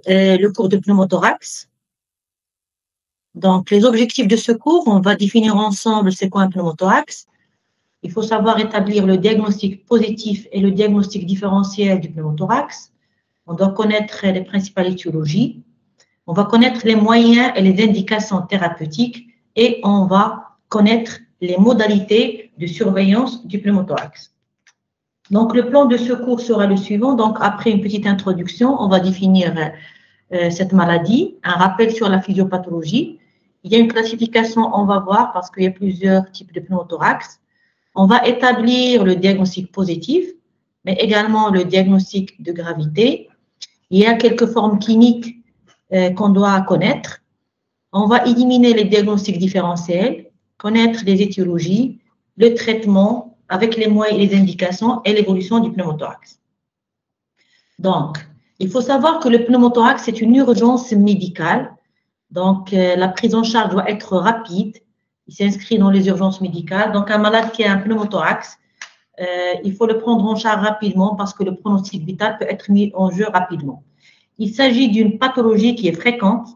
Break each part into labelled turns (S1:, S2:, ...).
S1: le cours de pneumothorax. Donc, les objectifs de ce cours, on va définir ensemble c'est quoi un pneumothorax. Il faut savoir établir le diagnostic positif et le diagnostic différentiel du pneumothorax. On doit connaître les principales étiologies. On va connaître les moyens et les indications thérapeutiques et on va connaître les modalités de surveillance du pneumothorax. Donc, le plan de ce cours sera le suivant. Donc, après une petite introduction, on va définir cette maladie, un rappel sur la physiopathologie. Il y a une classification, on va voir, parce qu'il y a plusieurs types de pneumothorax. On va établir le diagnostic positif, mais également le diagnostic de gravité. Il y a quelques formes cliniques qu'on doit connaître. On va éliminer les diagnostics différentiels, connaître les étiologies, le traitement avec les moyens et les indications et l'évolution du pneumothorax. Donc, il faut savoir que le pneumothorax, c'est une urgence médicale. Donc, la prise en charge doit être rapide. Il s'inscrit dans les urgences médicales. Donc, un malade qui a un pneumothorax, il faut le prendre en charge rapidement parce que le pronostic vital peut être mis en jeu rapidement. Il s'agit d'une pathologie qui est fréquente.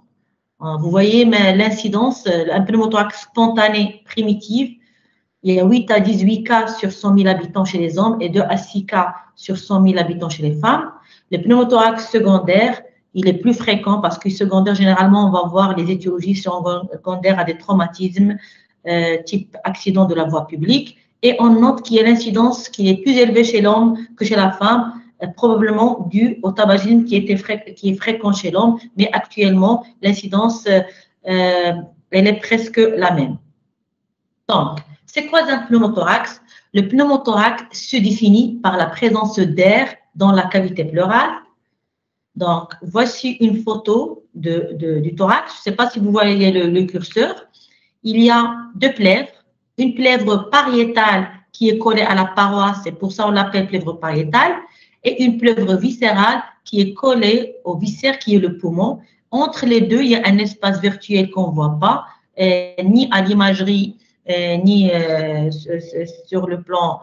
S1: Vous voyez, mais l'incidence, un pneumothorax spontané primitif, il y a 8 à 18 cas sur 100 000 habitants chez les hommes et 2 à 6 cas sur 100 000 habitants chez les femmes. Le pneumothorax secondaire, il est plus fréquent parce que secondaire, généralement, on va voir les étiologies secondaires à des traumatismes type accident de la voie publique. Et on note qu'il y a l'incidence qui est plus élevée chez l'homme que chez la femme, probablement due au tabagisme qui est fréquent chez l'homme, mais actuellement, l'incidence, elle est presque la même. Donc, c'est quoi un pneumothorax? Le pneumothorax se définit par la présence d'air dans la cavité pleurale. Donc, voici une photo du thorax. Je ne sais pas si vous voyez le curseur. Il y a deux plèvres. Une plèvre pariétale qui est collée à la paroi, c'est pour ça qu'on l'appelle plèvre pariétale, et une plèvre viscérale qui est collée au viscère qui est le poumon. Entre les deux, il y a un espace virtuel qu'on ne voit pas, ni à l'imagerie, ni sur le plan,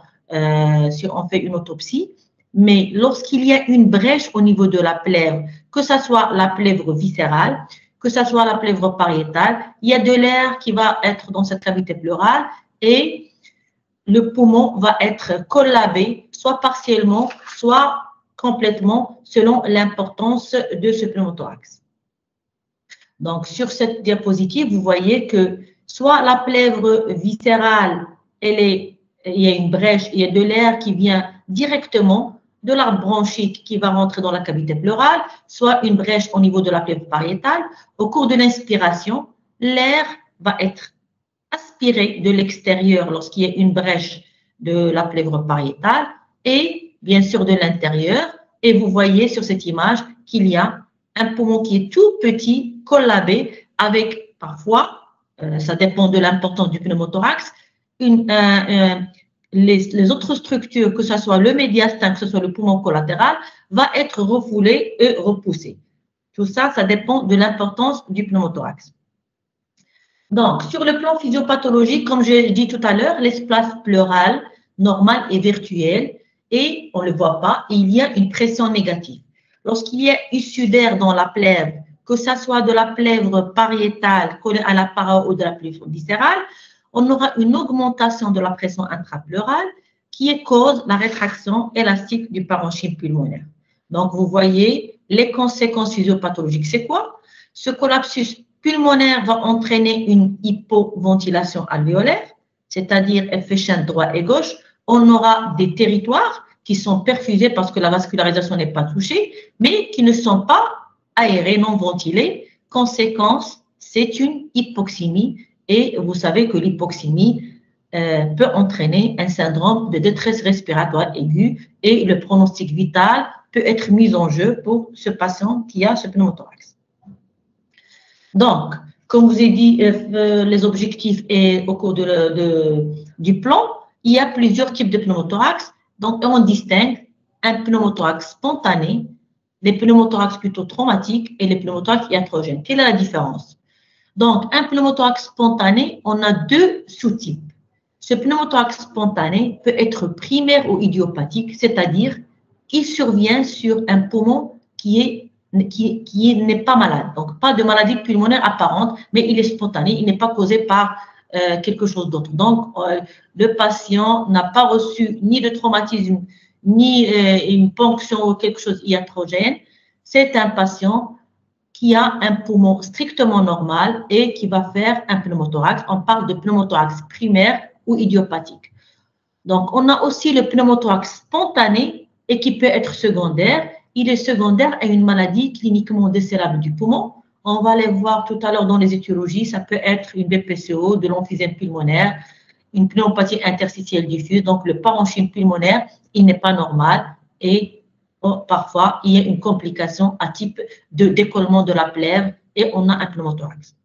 S1: si on fait une autopsie. Mais lorsqu'il y a une brèche au niveau de la plèvre, que ce soit la plèvre viscérale, que ce soit la plèvre pariétale, il y a de l'air qui va être dans cette cavité pleurale et le poumon va être collabé, soit partiellement, soit complètement, selon l'importance de ce pneumothorax. Donc, sur cette diapositive, vous voyez que soit la plèvre viscérale, il y a une brèche, il y a de l'air qui vient directement de l'arbre bronchique qui va rentrer dans la cavité pleurale, soit une brèche au niveau de la plèvre pariétale. Au cours de l'inspiration, l'air va être aspiré de l'extérieur lorsqu'il y a une brèche de la plèvre pariétale et bien sûr de l'intérieur. Et vous voyez sur cette image qu'il y a un poumon qui est tout petit, collabé, avec parfois, ça dépend de l'importance du pneumothorax, les autres structures, que ce soit le médiastin, que ce soit le poumon collatéral, va être refoulé et repoussé. Tout ça, ça dépend de l'importance du pneumothorax. Donc, sur le plan physiopathologique, comme j'ai dit tout à l'heure, l'espace pleural normal est virtuel et on ne le voit pas, et il y a une pression négative. Lorsqu'il y a issue d'air dans la plèvre, que ce soit de la plèvre pariétale collée à la paroi ou de la plèvre viscérale, on aura une augmentation de la pression intrapleurale qui cause la rétraction élastique du parenchyme pulmonaire. Donc, vous voyez les conséquences physiopathologiques. C'est quoi? Ce collapsus pulmonaire va entraîner une hypoventilation alvéolaire, c'est-à-dire effet chaîne droit et gauche. On aura des territoires qui sont perfusés parce que la vascularisation n'est pas touchée, mais qui ne sont pas aérés, non ventilés. Conséquence, c'est une hypoxémie. Et vous savez que l'hypoxémie peut entraîner un syndrome de détresse respiratoire aiguë et le pronostic vital peut être mis en jeu pour ce patient qui a ce pneumothorax. Donc, comme vous ai dit, les objectifs et au cours du plan, il y a plusieurs types de pneumothorax. Donc, on distingue un pneumothorax spontané, les pneumothorax plutôt traumatiques et les pneumothorax iatrogènes. Quelle est la différence? Donc, un pneumothorax spontané, on a deux sous-types. Ce pneumothorax spontané peut être primaire ou idiopathique, c'est-à-dire qu'il survient sur un poumon qui est qui n'est pas malade. Donc, pas de maladie pulmonaire apparente, mais il est spontané, il n'est pas causé par quelque chose d'autre. Donc, le patient n'a pas reçu ni de traumatisme, ni une ponction ou quelque chose iatrogène. C'est un patient qui a un poumon strictement normal et qui va faire un pneumothorax. On parle de pneumothorax primaire ou idiopathique. Donc, on a aussi le pneumothorax spontané et qui peut être secondaire. Il est secondaire à une maladie cliniquement décélable du poumon. On va les voir tout à l'heure dans les étiologies. Ça peut être une BPCO, de l'emphysème pulmonaire, une pneumopathie interstitielle diffuse. Donc, le parenchyme pulmonaire, il n'est pas normal et parfois, il y a une complication à type de décollement de la plèvre et on a un pneumothorax.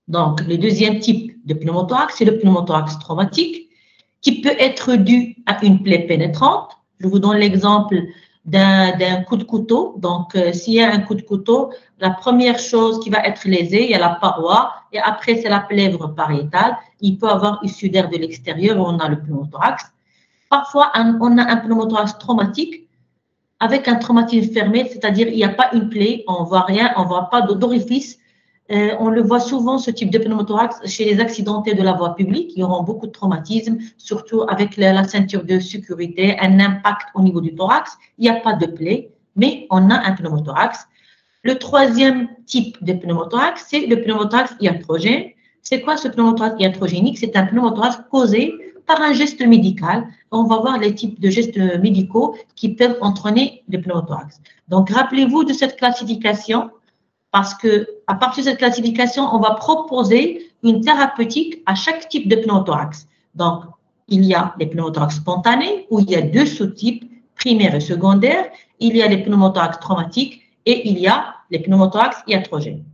S1: Donc, le deuxième type de pneumothorax, c'est le pneumothorax traumatique qui peut être dû à une plaie pénétrante. Je vous donne l'exemple d'un coup de couteau. Donc, s'il y a un coup de couteau, la première chose qui va être lésée, il y a la paroi et après, c'est la plèvre pariétale. Il peut avoir issue d'air de l'extérieur, on a le pneumothorax. Parfois, on a un pneumothorax traumatique avec un traumatisme fermé, c'est-à-dire il n'y a pas une plaie, on ne voit rien, on ne voit pas d'orifice. On le voit souvent, ce type de pneumothorax, chez les accidentés de la voie publique, qui auront beaucoup de traumatisme, surtout avec la ceinture de sécurité, un impact au niveau du thorax. Il n'y a pas de plaie, mais on a un pneumothorax. Le troisième type de pneumothorax, c'est le pneumothorax iatrogène. C'est quoi ce pneumothorax iatrogénique? C'est un pneumothorax causé par un geste médical. On va voir les types de gestes médicaux qui peuvent entraîner le pneumothorax. Donc, rappelez-vous de cette classification parce qu'à partir de cette classification, on va proposer une thérapeutique à chaque type de pneumothorax. Donc, il y a les pneumothorax spontanés où il y a deux sous-types, primaires et secondaires. Il y a les pneumothorax traumatiques et il y a les pneumothorax iatrogènes.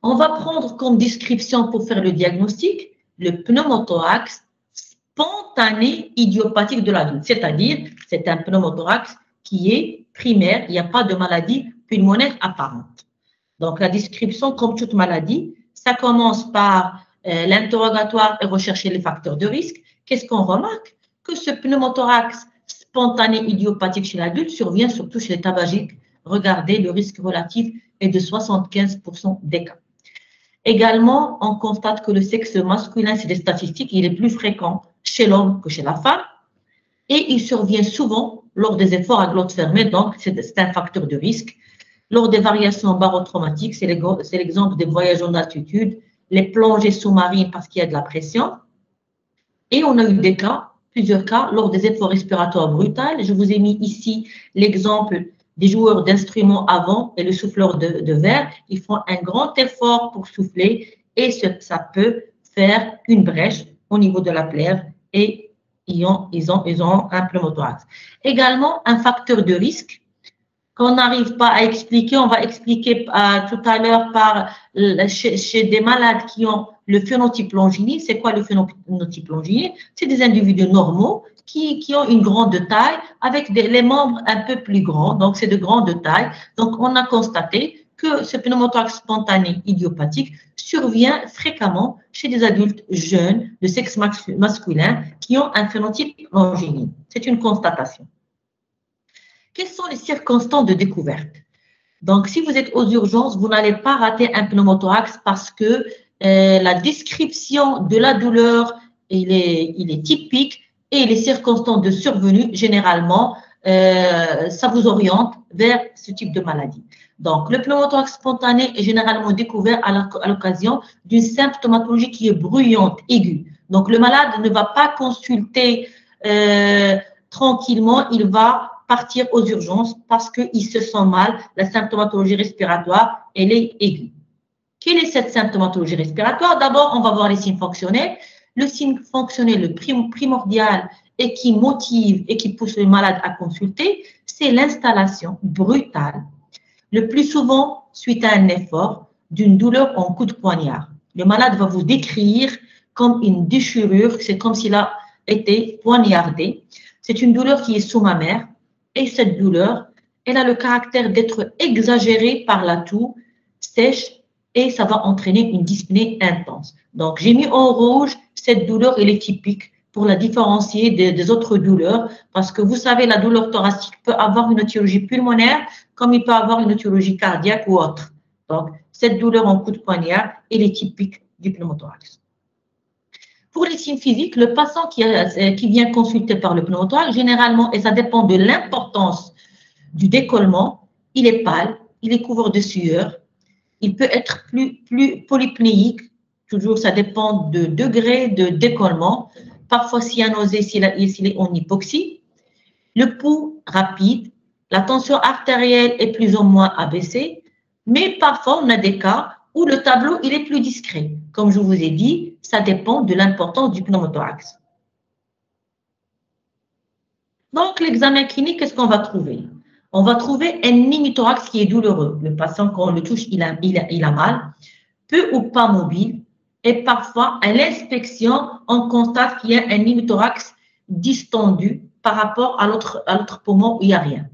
S1: On va prendre comme description pour faire le diagnostic le pneumothorax spontané idiopathique de l'adulte, c'est-à-dire c'est un pneumothorax qui est primaire, il n'y a pas de maladie pulmonaire apparente. Donc la description, comme toute maladie, ça commence par l'interrogatoire et rechercher les facteurs de risque. Qu'est-ce qu'on remarque? Que ce pneumothorax spontané idiopathique chez l'adulte survient surtout chez les tabagiques. Regardez, le risque relatif est de 75% des cas. Également, on constate que le sexe masculin, c'est des statistiques, il est plus fréquent chez l'homme que chez la femme et il survient souvent lors des efforts à glotte fermée, donc c'est un facteur de risque. Lors des variations barotraumatiques, c'est l'exemple des voyages en altitude, les plongées sous-marines parce qu'il y a de la pression. Et on a eu des cas, plusieurs cas, lors des efforts respiratoires brutals. Je vous ai mis ici l'exemple des joueurs d'instruments avant et le souffleur de verre. Ils font un grand effort pour souffler et ça peut faire une brèche au niveau de la plèvre et ils ont un pneumothorax. Également, un facteur de risque qu'on n'arrive pas à expliquer, on va expliquer tout à l'heure chez des malades qui ont le phénotype longiligne. C'est quoi le phénotype longiligne? C'est des individus normaux qui ont une grande taille avec les membres un peu plus grands, donc c'est de grande taille. Donc on a constaté que ce pneumothorax spontané idiopathique survient fréquemment chez des adultes jeunes de sexe masculin qui ont un phénotype longiligne. C'est une constatation. Quelles sont les circonstances de découverte? Donc, si vous êtes aux urgences, vous n'allez pas rater un pneumothorax parce que la description de la douleur, il est typique et les circonstances de survenue, généralement, ça vous oriente vers ce type de maladie. Donc, le pneumothorax spontané est généralement découvert à l'occasion d'une symptomatologie qui est bruyante, aiguë. Donc, le malade ne va pas consulter tranquillement, il va partir aux urgences parce qu'il se sent mal. La symptomatologie respiratoire, elle est aiguë. Quelle est cette symptomatologie respiratoire? D'abord, on va voir les signes fonctionnels. Le signe fonctionnel, le primordial et qui motive et qui pousse le malade à consulter, c'est l'installation brutale, le plus souvent suite à un effort, d'une douleur en coup de poignard. Le malade va vous décrire comme une déchirure, c'est comme s'il a été poignardé. C'est une douleur qui est sous-mammaire. Et cette douleur, elle a le caractère d'être exagérée par la toux, sèche, et ça va entraîner une dyspnée intense. Donc, j'ai mis en rouge, cette douleur, elle est typique pour la différencier des autres douleurs, parce que vous savez, la douleur thoracique peut avoir une étiologie pulmonaire comme il peut avoir une étiologie cardiaque ou autre. Donc, cette douleur en coup de poignard, elle est typique du pneumothorax. Pour les signes physiques, le patient qui vient consulter par le pneumothorax, généralement, et ça dépend de l'importance du décollement, il est pâle, il est couvert de sueur, il peut être plus polypnéique, toujours ça dépend de degré de décollement, parfois cyanosé s'il est en hypoxie, le pouls rapide, la tension artérielle est plus ou moins abaissée, mais parfois on a des cas où le tableau il est plus discret. Comme je vous ai dit, ça dépend de l'importance du pneumothorax. Donc, l'examen clinique, qu'est-ce qu'on va trouver? On va trouver un pneumothorax qui est douloureux. Le patient, quand on le touche, il a mal, peu ou pas mobile. Et parfois, à l'inspection, on constate qu'il y a un pneumothorax distendu par rapport à l'autre poumon où il n'y a rien.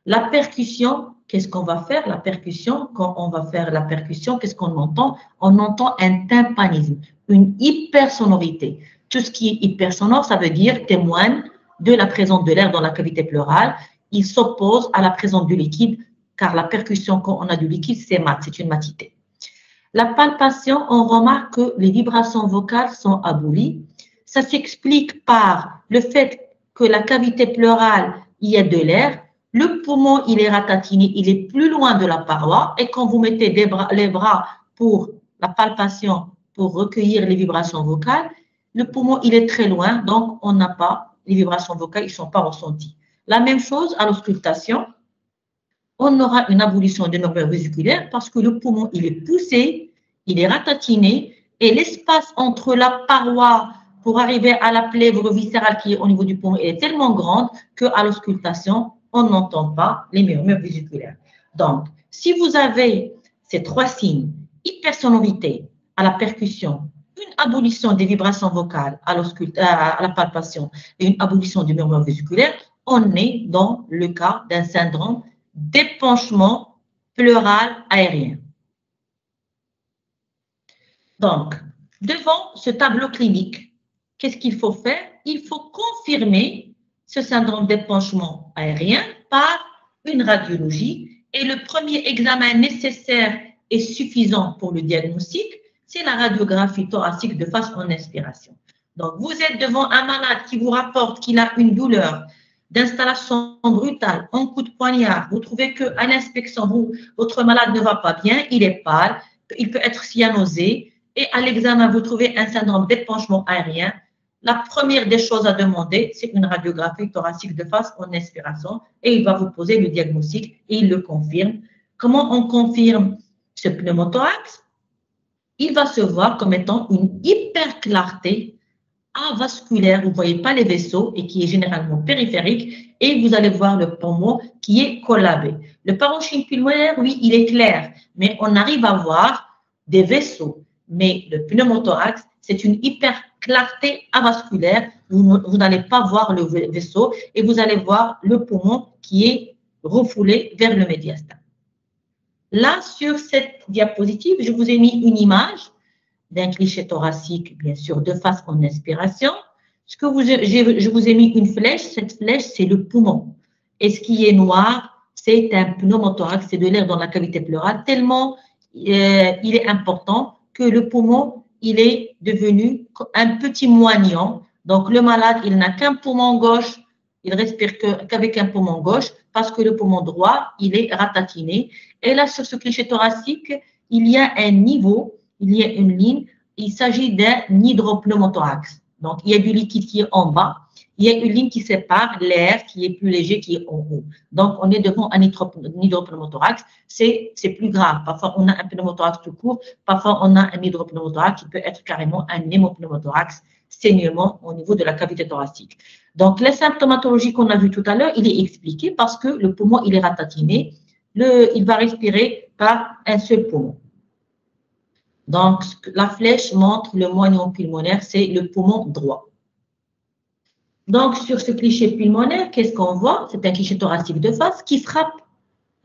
S1: La percussion, qu'est-ce qu'on va faire? La percussion, quand on va faire la percussion, qu'est-ce qu'on entend? On entend un tympanisme, une hypersonorité. Tout ce qui est hypersonore, ça veut dire témoigne de la présence de l'air dans la cavité pleurale. Il s'oppose à la présence du liquide, car la percussion, quand on a du liquide, c'est mat, c'est une matité. La palpation, on remarque que les vibrations vocales sont abolies. Ça s'explique par le fait que la cavité pleurale, il y a de l'air. Le poumon, il est ratatiné, il est plus loin de la paroi. Et quand vous mettez les bras pour la palpation, pour recueillir les vibrations vocales, le poumon, il est très loin, donc on n'a pas, les vibrations vocales, ils ne sont pas ressenties. La même chose à l'auscultation. On aura une abolition des nervures vésiculaires parce que le poumon, il est poussé, il est ratatiné et l'espace entre la paroi pour arriver à la plèvre viscérale qui est au niveau du poumon est tellement grande qu'à l'auscultation, on n'entend pas les murmures vésiculaires. Donc, si vous avez ces trois signes, hypersonorité à la percussion, une abolition des vibrations vocales à la palpation et une abolition du murmure vésiculaire, on est dans le cas d'un syndrome d'épanchement pleural aérien. Donc, devant ce tableau clinique, qu'est-ce qu'il faut faire? Il faut confirmer ce syndrome d'épanchement aérien par une radiologie. Et le premier examen nécessaire et suffisant pour le diagnostic, c'est la radiographie thoracique de face en inspiration. Donc, vous êtes devant un malade qui vous rapporte qu'il a une douleur d'installation brutale, en coup de poignard, vous trouvez qu'à l'inspection, votre malade ne va pas bien, il est pâle, il peut être cyanosé, et à l'examen, vous trouvez un syndrome d'épanchement aérien. La première des choses à demander, c'est une radiographie thoracique de face en inspiration, et il va vous poser le diagnostic, et il le confirme. Comment on confirme ce pneumothorax? Il va se voir comme étant une hyperclarté avasculaire, vous ne voyez pas les vaisseaux et qui est généralement périphérique, et vous allez voir le poumon qui est collabé. Le parenchyme pulmonaire, oui, il est clair, mais on arrive à voir des vaisseaux. Mais le pneumothorax, c'est une hyperclarté avasculaire. Vous n'allez pas voir le vaisseau et vous allez voir le poumon qui est refoulé vers le médiastin. Là, sur cette diapositive, je vous ai mis une image d'un cliché thoracique, bien sûr, de face en inspiration. Je vous ai mis une flèche. Cette flèche, c'est le poumon. Et ce qui est noir, c'est un pneumothorax, c'est de l'air dans la cavité pleurale, tellement il est important que le poumon, il est devenu un petit moignon. Donc, le malade, il n'a qu'un poumon gauche, il respire qu'avec un poumon gauche parce que le poumon droit, il est ratatiné. Et là, sur ce cliché thoracique, il y a un niveau, il y a une ligne, il s'agit d'un hydropneumothorax. Donc, il y a du liquide qui est en bas, il y a une ligne qui sépare l'air qui est plus léger qui est en haut. Donc, on est devant un hydropneumothorax, c'est plus grave. Parfois, on a un pneumothorax tout court, parfois, on a un hydropneumothorax qui peut être carrément un hémopneumothorax, saignement au niveau de la cavité thoracique. Donc, la symptomatologie qu'on a vue tout à l'heure, il est expliqué parce que le poumon, il est ratatiné, il va respirer par un seul poumon. Donc, la flèche montre le moignon pulmonaire, c'est le poumon droit. Donc, sur ce cliché pulmonaire, qu'est-ce qu'on voit? C'est un cliché thoracique de face qui frappe.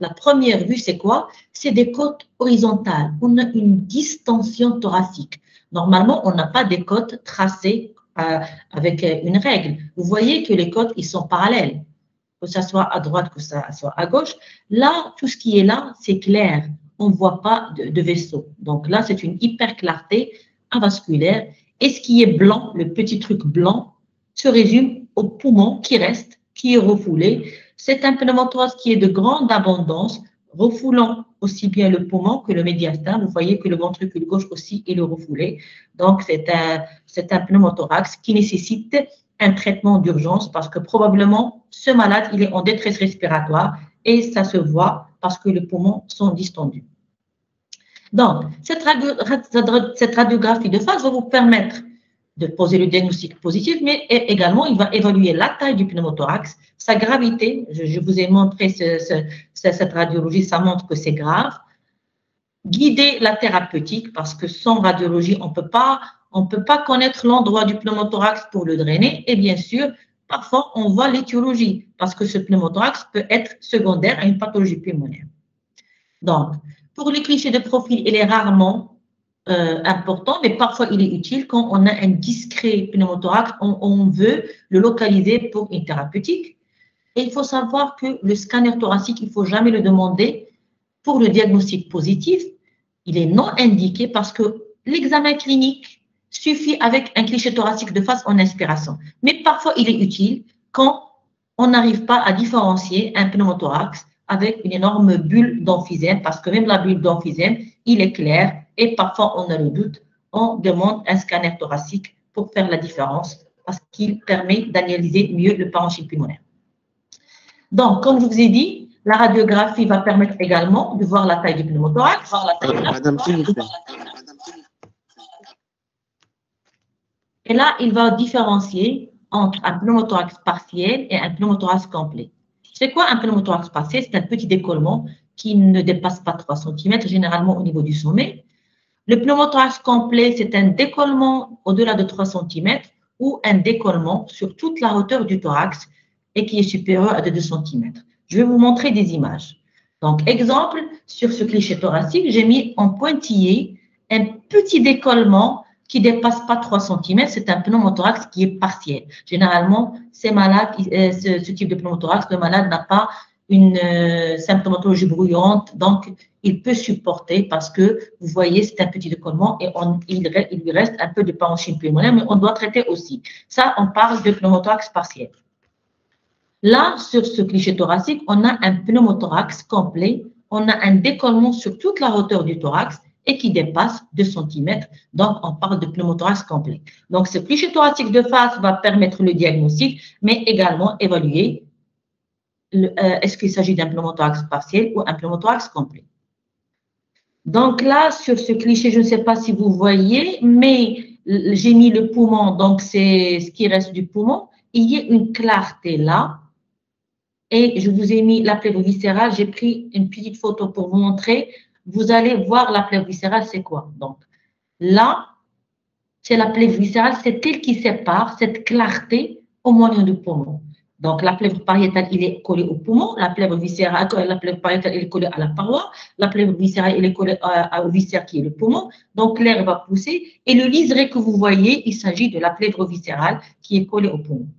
S1: La première vue, c'est quoi? C'est des côtes horizontales. On a une distension thoracique. Normalement, on n'a pas des côtes tracées avec une règle. Vous voyez que les côtes, ils sont parallèles. que ça soit à droite, que ça soit à gauche. Là, tout ce qui est là, c'est clair. On ne voit pas de vaisseau. Donc là, c'est une hyper clarté avasculaire. Et ce qui est blanc, le petit truc blanc, se résume au poumon qui reste, qui est refoulé. C'est un pneumothorax qui est de grande abondance, refoulant aussi bien le poumon que le médiastin. Vous voyez que le ventricule gauche aussi est le refoulé. Donc, c'est un pneumothorax qui nécessite un traitement d'urgence parce que probablement ce malade, il est en détresse respiratoire et ça se voit parce que les poumons sont distendus. Donc, cette radiographie de face va vous permettre de poser le diagnostic positif, mais également, il va évaluer la taille du pneumothorax, sa gravité. Je vous ai montré cette radiologie, ça montre que c'est grave. Guider la thérapeutique, parce que sans radiologie, on ne peut pas connaître l'endroit du pneumothorax pour le drainer. Et bien sûr, parfois, on voit l'étiologie, parce que ce pneumothorax peut être secondaire à une pathologie pulmonaire. Donc, pour les clichés de profil, il est rarement important, mais parfois il est utile quand on a un discret pneumothorax, on veut le localiser pour une thérapeutique. Et il faut savoir que le scanner thoracique, il ne faut jamais le demander pour le diagnostic positif. Il est non indiqué parce que l'examen clinique suffit avec un cliché thoracique de face en inspiration. Mais parfois, il est utile quand on n'arrive pas à différencier un pneumothorax avec une énorme bulle d'emphysème, parce que même la bulle d'emphysème, il est clair et parfois on a le doute, on demande un scanner thoracique pour faire la différence parce qu'il permet d'analyser mieux le parenchyme pulmonaire. Donc, comme je vous ai dit, la radiographie va permettre également de voir la taille du pneumothorax.
S2: Madame, s'il vous plaît.
S1: Et là, il va différencier entre un pneumothorax partiel et un pneumothorax complet. C'est quoi un pneumothorax partiel? C'est un petit décollement qui ne dépasse pas 3 cm, généralement au niveau du sommet. Le pneumothorax complet, c'est un décollement au-delà de 3 cm ou un décollement sur toute la hauteur du thorax et qui est supérieur à 2 cm. Je vais vous montrer des images. Donc, exemple, sur ce cliché thoracique, j'ai mis en pointillé un petit décollement qui ne dépasse pas 3 cm. C'est un pneumothorax qui est partiel. Généralement, ces malades, ce type de pneumothorax, le malade n'a pas une symptomatologie bruyante, donc il peut supporter parce que, vous voyez, c'est un petit décollement et il lui reste un peu de parenchyme pulmonaire, mais on doit traiter aussi. Ça, on parle de pneumothorax partiel. Là, sur ce cliché thoracique, on a un pneumothorax complet, on a un décollement sur toute la hauteur du thorax et qui dépasse 2 cm. Donc, on parle de pneumothorax complet. Donc, ce cliché thoracique de face va permettre le diagnostic, mais également évaluer est-ce qu'il s'agit d'un pneumothorax partiel ou un pneumothorax complet. Donc là, sur ce cliché, je ne sais pas si vous voyez, mais j'ai mis le poumon, donc c'est ce qui reste du poumon. Il y a une clarté là. Et je vous ai mis la plèvre viscérale. J'ai pris une petite photo pour vous montrer. Vous allez voir la plèvre viscérale, c'est quoi? Donc là, c'est la plèvre viscérale, c'est elle qui sépare cette clarté au moyen du poumon. Donc, la plèvre pariétale, il est collé au poumon. La plèvre viscérale, la plèvre pariétale, elle est collée à la paroi. La plèvre viscérale, elle est collée au viscère qui est le poumon. Donc, l'air va pousser. Et le liseré que vous voyez, il s'agit de la plèvre viscérale qui est collée au poumon.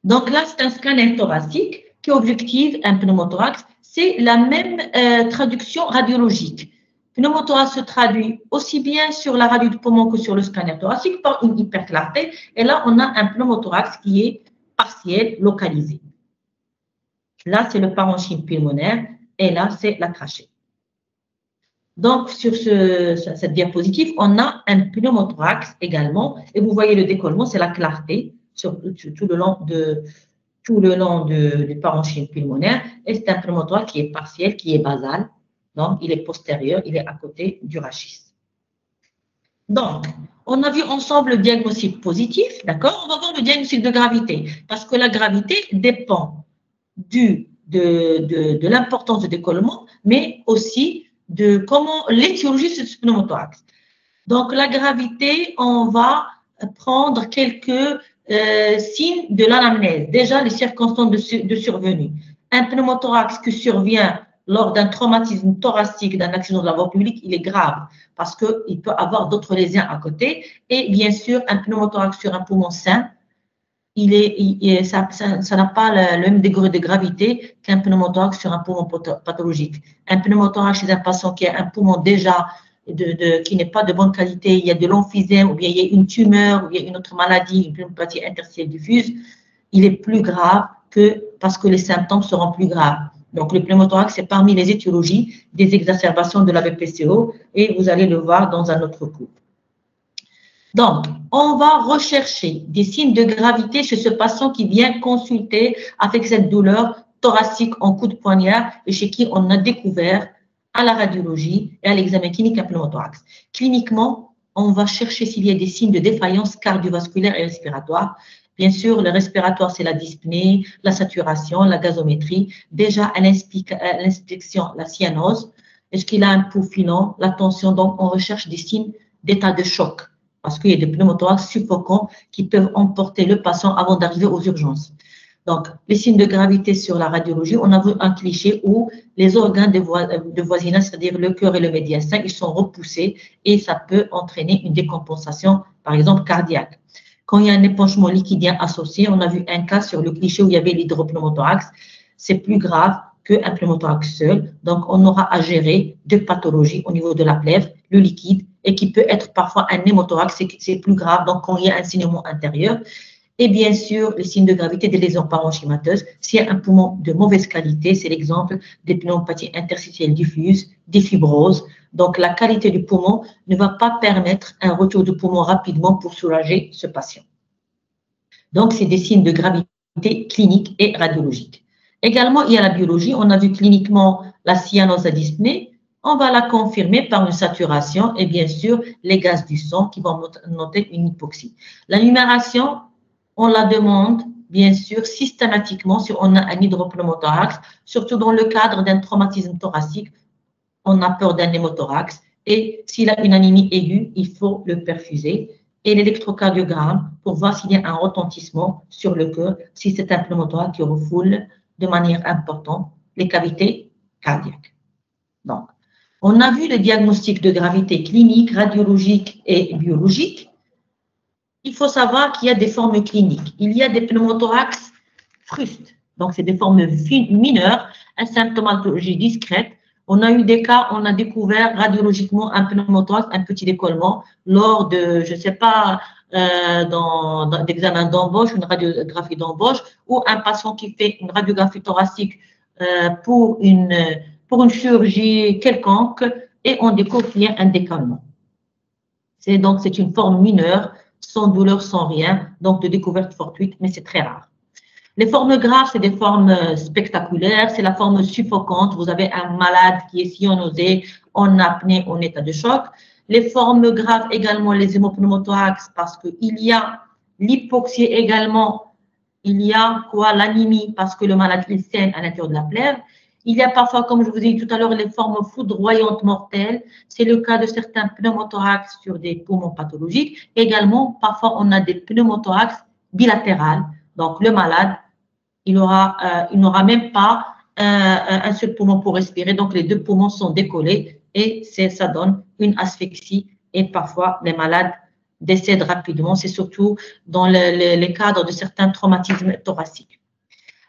S1: Donc là, c'est un scanner thoracique qui objective un pneumothorax. C'est la même traduction radiologique. Pneumothorax se traduit aussi bien sur la radio du poumon que sur le scanner thoracique par une hyperclarté. Et là, on a un pneumothorax qui est partiel, localisé. Là, c'est le parenchyme pulmonaire et là, c'est la trachée. Donc, sur cette diapositive, on a un pneumothorax également. Et vous voyez le décollement, c'est la clarté sur tout le long du parenchyme pulmonaire. Et c'est un pneumothorax qui est partiel, qui est basal. Donc, il est postérieur, il est à côté du rachis. Donc, on a vu ensemble le diagnostic positif, d'accord? On va voir le diagnostic de gravité, parce que la gravité dépend de l'importance du décollement, mais aussi de comment l'étiologie de ce pneumothorax. Donc, la gravité, on va prendre quelques signes de l'anamnèse. Déjà, les circonstances de survenue. Un pneumothorax qui survient lors d'un traumatisme thoracique, d'un accident de la voie publique, il est grave parce qu'il peut avoir d'autres lésions à côté. Et bien sûr, un pneumothorax sur un poumon sain, ça n'a pas le même degré de gravité qu'un pneumothorax sur un poumon pathologique. Un pneumothorax chez un patient qui a un poumon déjà qui n'est pas de bonne qualité, il y a de l'emphysème, ou bien il y a une tumeur, ou il y a une autre maladie, une pneumopathie interstitielle diffuse, il est plus grave parce que les symptômes seront plus graves. Donc, le pneumothorax, c'est parmi les étiologies des exacerbations de la BPCO, et vous allez le voir dans un autre cours. Donc, on va rechercher des signes de gravité chez ce patient qui vient consulter avec cette douleur thoracique en coup de poignard et chez qui on a découvert à la radiologie et à l'examen clinique un pneumothorax. Cliniquement, on va chercher s'il y a des signes de défaillance cardiovasculaire et respiratoire. Bien sûr, le respiratoire, c'est la dyspnée, la saturation, la gazométrie. Déjà, à l'inspection, la cyanose. Est-ce qu'il a un pouls filant, la tension? Donc, on recherche des signes d'état de choc parce qu'il y a des pneumothorax suffocants qui peuvent emporter le patient avant d'arriver aux urgences. Donc, les signes de gravité sur la radiologie, on a vu un cliché où les organes de voisinage, c'est-à-dire le cœur et le médiastin, ils sont repoussés et ça peut entraîner une décompensation, par exemple, cardiaque. Quand il y a un épanchement liquidien associé, on a vu un cas sur le cliché où il y avait l'hydropneumothorax, c'est plus grave qu'un pneumothorax seul. Donc, on aura à gérer deux pathologies au niveau de la plèvre, le liquide, et qui peut être parfois un pneumothorax, c'est plus grave, donc quand il y a un saignement intérieur. Et bien sûr, les signes de gravité des lésions parenchymateuses. S'il y a un poumon de mauvaise qualité, c'est l'exemple des pneumopathies interstitielles diffuses, des fibroses. Donc, la qualité du poumon ne va pas permettre un retour de poumon rapidement pour soulager ce patient. Donc, c'est des signes de gravité clinique et radiologique. Également, il y a la biologie. On a vu cliniquement la cyanose à dyspnée. On va la confirmer par une saturation et bien sûr, les gaz du sang qui vont noter une hypoxie. La numération, on la demande, bien sûr, systématiquement si on a un hydropneumothorax, surtout dans le cadre d'un traumatisme thoracique, on a peur d'un pneumothorax et s'il a une anémie aiguë, il faut le perfuser. Et l'électrocardiogramme pour voir s'il y a un retentissement sur le cœur, si c'est un pneumothorax qui refoule de manière importante les cavités cardiaques. Donc, on a vu le diagnostic de gravité clinique, radiologique et biologique. Il faut savoir qu'il y a des formes cliniques. Il y a des pneumothorax frustes, donc c'est des formes mineures, asymptomatologie discrète. On a eu des cas, on a découvert radiologiquement un pneumothorax, un petit décollement, lors de, je ne sais pas, dans d'examen d'embauche, une radiographie d'embauche, ou un patient qui fait une radiographie thoracique pour une chirurgie quelconque, et on découvre qu'il y a un décollement. Donc, c'est une forme mineure, sans douleur, sans rien, donc de découverte fortuite, mais c'est très rare. Les formes graves, c'est des formes spectaculaires, c'est la forme suffocante. Vous avez un malade qui est cyanosé, en apnée, en état de choc. Les formes graves également, les hémopneumothorax, parce qu'il y a l'hypoxie également, il y a quoi, l'anémie, parce que le malade, il saigne à l'intérieur de la plèvre. Il y a parfois, comme je vous ai dit tout à l'heure, les formes foudroyantes mortelles. C'est le cas de certains pneumothorax sur des poumons pathologiques. Également, parfois, on a des pneumothorax bilatérales. Donc, le malade, il n'aura même pas un seul poumon pour respirer. Donc, les deux poumons sont décollés et ça donne une asphyxie. Et parfois, les malades décèdent rapidement. C'est surtout dans les cadres de certains traumatismes thoraciques.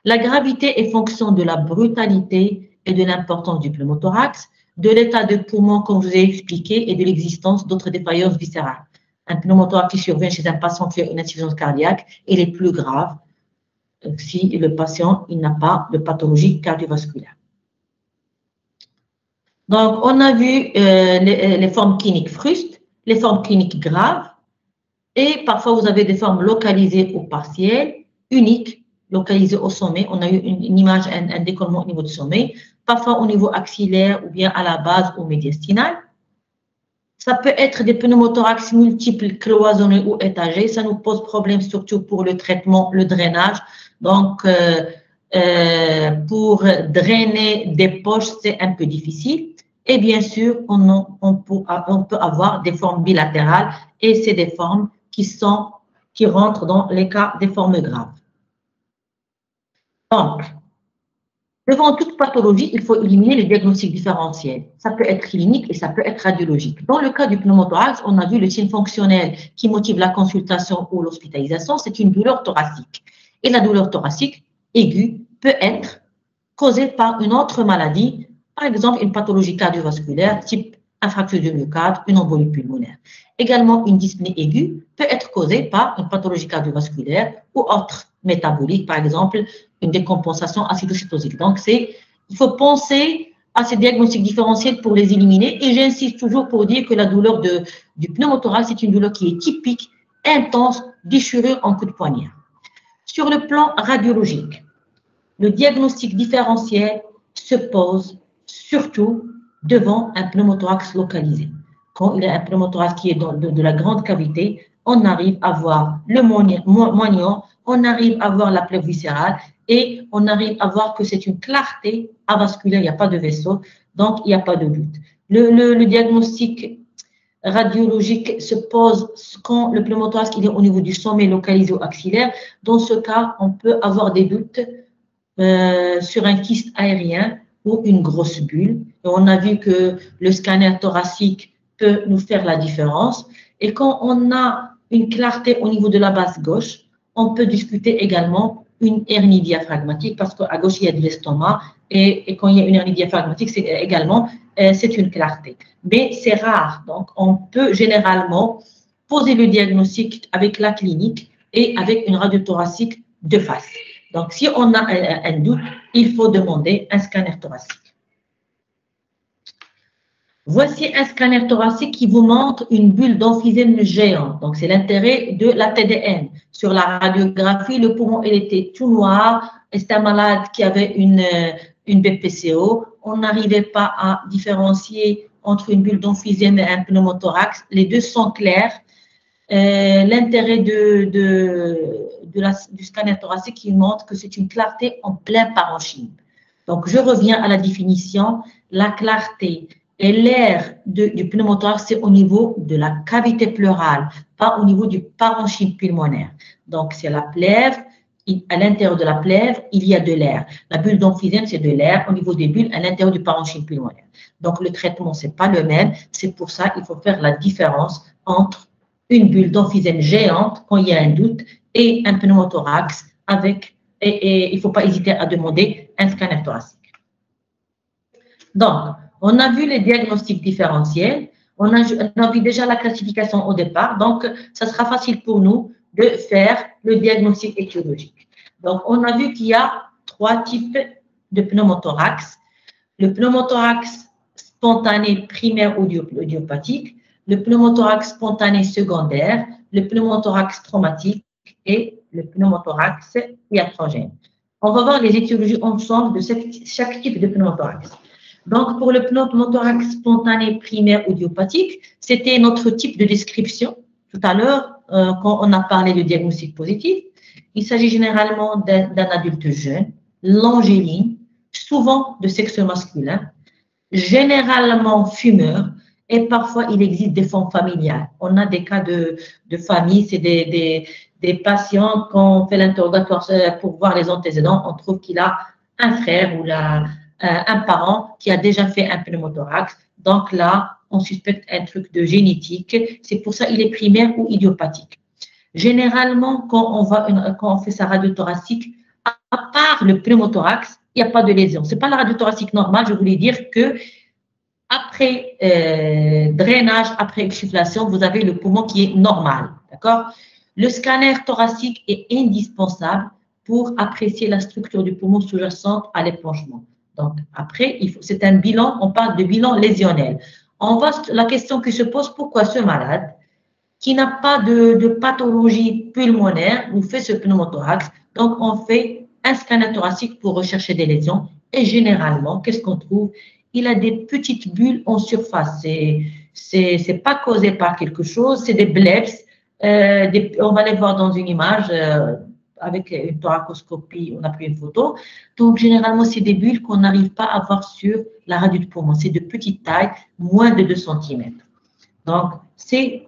S1: La gravité est fonction de la brutalité et de l'importance du pneumothorax, de l'état de poumon, comme je vous ai expliqué, et de l'existence d'autres défaillances viscérales. Un pneumothorax qui survient chez un patient qui a une insuffisance cardiaque, il est plus grave si le patient n'a pas de pathologie cardiovasculaire. Donc, on a vu les formes cliniques frustes, les formes cliniques graves, et parfois vous avez des formes localisées ou partielles, uniques, localisées au sommet. On a eu une image, un décollement au niveau du sommet, parfois au niveau axillaire ou bien à la base ou médiastinale. Ça peut être des pneumothorax multiples, cloisonnés ou étagés. Ça nous pose problème surtout pour le traitement, le drainage. Donc, pour drainer des poches, c'est un peu difficile. Et bien sûr, on peut avoir des formes bilatérales et c'est des formes qui rentrent dans les cas des formes graves. Donc, Devant toute pathologie, il faut éliminer le diagnostic différentiel. Ça peut être clinique et ça peut être radiologique. Dans le cas du pneumothorax, on a vu le signe fonctionnel qui motive la consultation ou l'hospitalisation, c'est une douleur thoracique. Et la douleur thoracique aiguë peut être causée par une autre maladie, par exemple une pathologie cardiovasculaire type infarctus du myocarde, une embolie pulmonaire. Également, une dyspnée aiguë peut être causée par une pathologie cardiovasculaire ou autre métabolique, par exemple une décompensation acidocétosique. Donc, il faut penser à ces diagnostics différentiels pour les éliminer. Et j'insiste toujours pour dire que la douleur du pneumothorax, c'est une douleur qui est typique, intense, déchirure en coup de poignard. Sur le plan radiologique, le diagnostic différentiel se pose surtout devant un pneumothorax localisé. Quand il y a un pneumothorax qui est dans de la grande cavité, on arrive à voir le moignon, on arrive à voir la plaie viscérale et on arrive à voir que c'est une clarté avasculaire, il n'y a pas de vaisseau, donc il n'y a pas de doute. Le diagnostic radiologique se pose quand le pneumothorax il est au niveau du sommet localisé ou axillaire. Dans ce cas, on peut avoir des doutes sur un kyste aérien ou une grosse bulle. Et on a vu que le scanner thoracique peut nous faire la différence. Et quand on a une clarté au niveau de la base gauche, on peut discuter également une hernie diaphragmatique parce qu'à gauche, il y a de l'estomac et quand il y a une hernie diaphragmatique, c'est également c'est une clarté. Mais c'est rare. Donc, on peut généralement poser le diagnostic avec la clinique et avec une radio thoracique de face. Donc, si on a un doute, il faut demander un scanner thoracique. Voici un scanner thoracique qui vous montre une bulle d'emphysème géante. Donc, c'est l'intérêt de la TDN. Sur la radiographie, le poumon, il était tout noir. C'était un malade qui avait une BPCO. On n'arrivait pas à différencier entre une bulle d'emphysème et un pneumothorax. Les deux sont clairs. L'intérêt du scanner thoracique qui montre que c'est une clarté en plein parenchyme. Donc, je reviens à la définition. La clarté et l'air du pneumothorax, c'est au niveau de la cavité pleurale, pas au niveau du parenchyme pulmonaire. Donc, c'est la plèvre. À l'intérieur de la plèvre, il y a de l'air. La bulle d'emphysème, c'est de l'air au niveau des bulles à l'intérieur du parenchyme pulmonaire. Donc, le traitement, ce n'est pas le même. C'est pour ça qu'il faut faire la différence entre une bulle d'emphysème géante quand il y a un doute et un pneumothorax et il ne faut pas hésiter à demander un scanner thoracique. Donc, on a vu les diagnostics différentiels, on a vu déjà la classification au départ, donc ça sera facile pour nous de faire le diagnostic étiologique. Donc, on a vu qu'il y a 3 types de pneumothorax. Le pneumothorax spontané primaire ou idiopathique, le pneumothorax spontané secondaire, le pneumothorax traumatique et le pneumothorax iatrogène. On va voir les étiologies ensemble de chaque type de pneumothorax. Donc, pour le pneumothorax spontané primaire ou idiopathique, c'était notre type de description tout à l'heure quand on a parlé de diagnostic positif. Il s'agit généralement d'un adulte jeune, longiligne, souvent de sexe masculin, généralement fumeur, et parfois il existe des formes familiales. On a des cas de famille, c'est des patients, quand on fait l'interrogatoire pour voir les antécédents, on trouve qu'il a un frère ou un parent qui a déjà fait un pneumothorax. Donc là, on suspecte un truc de génétique. C'est pour ça qu'il est primaire ou idiopathique. Généralement, quand on fait sa radio thoracique, à part le pneumothorax, il n'y a pas de lésion. Ce n'est pas la radio thoracique normale. Je voulais dire que après drainage, après exsufflation, vous avez le poumon qui est normal. D'accord? Le scanner thoracique est indispensable pour apprécier la structure du poumon sous-jacente à l'épanchement. Donc, après, c'est un bilan, on parle de bilan lésionnel. La question qui se pose, pourquoi ce malade qui n'a pas de pathologie pulmonaire nous fait ce pneumothorax? Donc, on fait un scanner thoracique pour rechercher des lésions. Et généralement, qu'est-ce qu'on trouve? Il a des petites bulles en surface. C'est pas causé par quelque chose, c'est des blebs. On va les voir dans une image. Avec une thoracoscopie, on a pris une photo. Donc, généralement, c'est des bulles qu'on n'arrive pas à voir sur la radio du poumon. C'est de petite taille, moins de 2 cm. Donc, c'est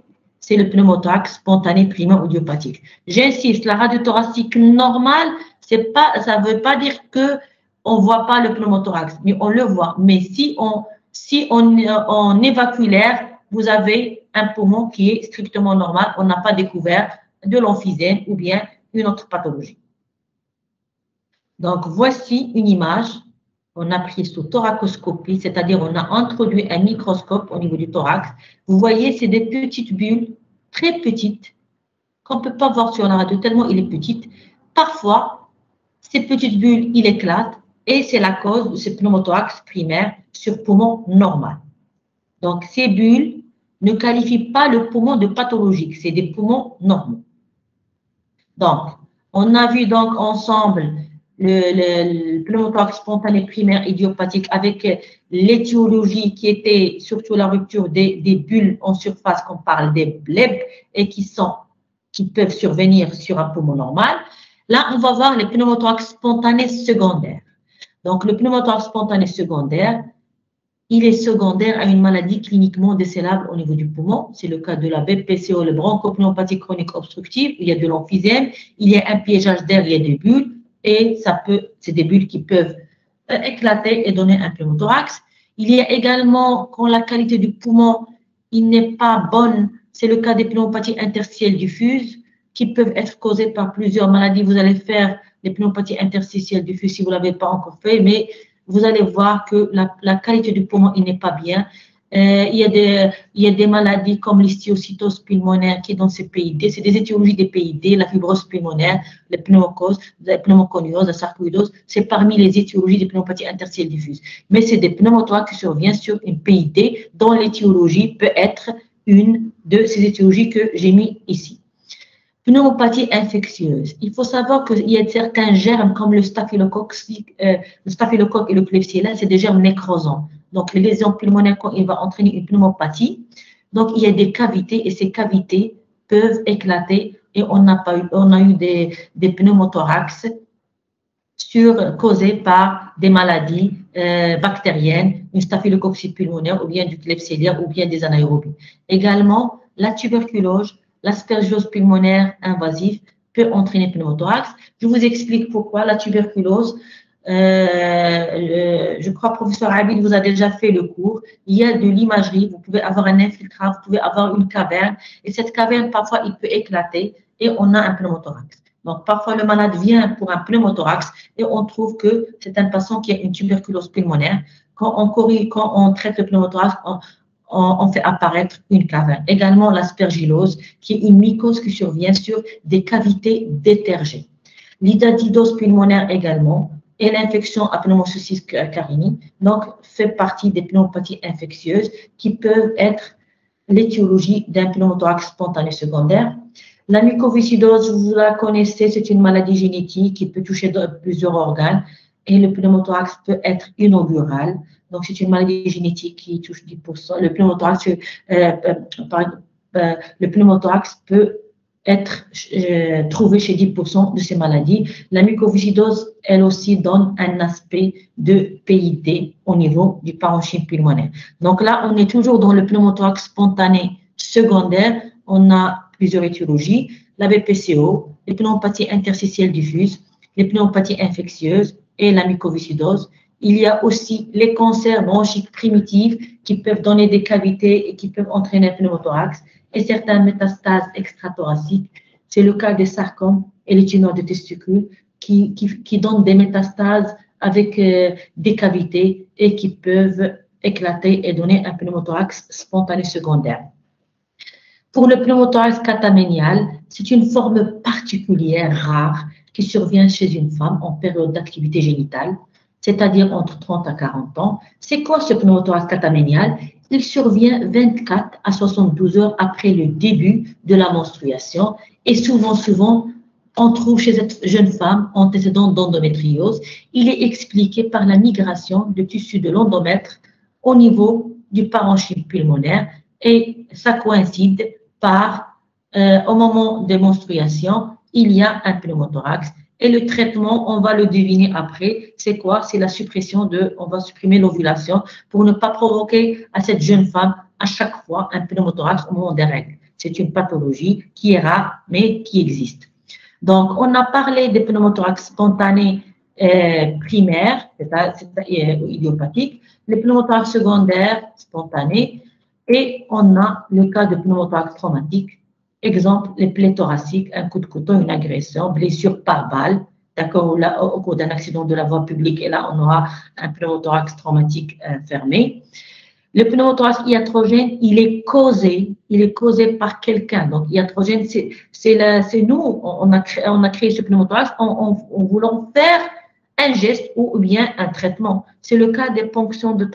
S1: le pneumothorax spontané primaire ou idiopathique. J'insiste, la radio thoracique normale, ça ne veut pas dire que on ne voit pas le pneumothorax, mais on le voit. Mais si on évacue l'air, vous avez un poumon qui est strictement normal. On n'a pas découvert de l'emphysème ou bien une autre pathologie. Donc, voici une image. On a pris sous thoracoscopie, c'est-à-dire on a introduit un microscope au niveau du thorax. Vous voyez, c'est des petites bulles, très petites, qu'on ne peut pas voir sur la radio tellement il est petite. Parfois, ces petites bulles, il éclatent et c'est la cause de ce pneumothorax primaire sur poumon normal. Donc, ces bulles ne qualifient pas le poumon de pathologique, c'est des poumons normaux. Donc, on a vu donc ensemble le pneumothorax spontané primaire idiopathique avec l'étiologie qui était surtout la rupture des bulles en surface qu'on parle des blebs et qui peuvent survenir sur un poumon normal. Là, on va voir les pneumothorax spontanés secondaires. Donc, le pneumothorax spontané secondaire, il est secondaire à une maladie cliniquement décélable au niveau du poumon. C'est le cas de la BPCO, le bronchopneumopathie chronique obstructive. Il y a de l'emphysème, il y a un piégeage d'air, il y a des bulles et c'est des bulles qui peuvent éclater et donner un pneumothorax. Il y a également, quand la qualité du poumon il n'est pas bonne, c'est le cas des pneumopathies interstitielles diffuses qui peuvent être causées par plusieurs maladies. Vous allez faire les pneumopathies interstitielles diffuses si vous ne l'avez pas encore fait, mais vous allez voir que la qualité du poumon, il n'est pas bien. Il y a des maladies comme l'histiocytose pulmonaire qui est dans ces PID. C'est des étiologies des PID, la fibrose pulmonaire, les pneumocoses, la pneumoconiose, la sarcoïdose. C'est parmi les étiologies des pneumopathies interstitielles diffuses. Mais c'est des pneumothorax qui surviennent sur une PID dont l'étiologie peut être une de ces étiologies que j'ai mis ici. Pneumopathie infectieuse. Il faut savoir qu'il y a certains germes comme le staphylocoque et le Klebsiella, c'est des germes nécrosants. Donc, les lésions pulmonaires, quand il va entraîner une pneumopathie, donc il y a des cavités et ces cavités peuvent éclater et on a eu des pneumothorax causés par des maladies bactériennes, une staphylococcie pulmonaire ou bien du Klebsiella ou bien des anaérobies. Également, la tuberculose, l'aspergillose pulmonaire invasive peut entraîner pneumothorax. Je vous explique pourquoi la tuberculose. Je crois que professeur Abid vous a déjà fait le cours. Il y a de l'imagerie, vous pouvez avoir un infiltrat, vous pouvez avoir une caverne et cette caverne, parfois, il peut éclater et on a un pneumothorax. Donc, parfois, le malade vient pour un pneumothorax et on trouve que c'est un patient qui a une tuberculose pulmonaire. Quand on traite le pneumothorax, on fait apparaître une caverne. Également l'aspergillose, qui est une mycose qui survient sur des cavités détergées. L'hydatidiose pulmonaire également, et l'infection à pneumocystis carinii, donc fait partie des pneumopathies infectieuses qui peuvent être l'étiologie d'un pneumothorax spontané secondaire. La mucoviscidose, vous la connaissez, c'est une maladie génétique qui peut toucher plusieurs organes et le pneumothorax peut être inaugural. Donc, c'est une maladie génétique qui touche 10%. Le pneumothorax peut être trouvé chez 10% de ces maladies. La mucoviscidose, elle aussi, donne un aspect de PID au niveau du parenchyme pulmonaire. Donc là, on est toujours dans le pneumothorax spontané secondaire. On a plusieurs étiologies. La BPCO, les pneumopathies interstitielles diffuses, les pneumopathies infectieuses et la mucoviscidose. Il y a aussi les cancers bronchiques primitifs qui peuvent donner des cavités et qui peuvent entraîner un pneumothorax et certaines métastases extrathoraciques. C'est le cas des sarcomes et les tumeurs de testicules qui donnent des métastases avec des cavités et qui peuvent éclater et donner un pneumothorax spontané secondaire. Pour le pneumothorax cataménial, c'est une forme particulière, rare, qui survient chez une femme en période d'activité génitale, c'est-à-dire entre 30 à 40 ans. C'est quoi ce pneumothorax cataménial? Il survient 24 à 72 heures après le début de la menstruation et souvent, on trouve chez cette jeune femme antécédent d'endométriose. Il est expliqué par la migration de tissu de l'endomètre au niveau du parenchyme pulmonaire et ça coïncide au moment des menstruations, il y a un pneumothorax. Et le traitement, on va le deviner après. C'est quoi? C'est la suppression on va supprimer l'ovulation pour ne pas provoquer à cette jeune femme à chaque fois un pneumothorax au moment des règles. C'est une pathologie qui est rare, mais qui existe. Donc, on a parlé des pneumothorax spontanés primaires, c'est-à-dire idiopathiques, les pneumothorax secondaires spontanés, et on a le cas de pneumothorax traumatique. Exemple, les plaies thoraciques, un coup de couteau, une agression, blessure par balle, d'accord, au cours d'un accident de la voie publique, et là, on aura un pneumothorax traumatique fermé. Le pneumothorax iatrogène, il est causé par quelqu'un. Donc, iatrogène, c'est nous, on a créé ce pneumothorax en voulant faire un geste ou bien un traitement. C'est le cas des ponctions de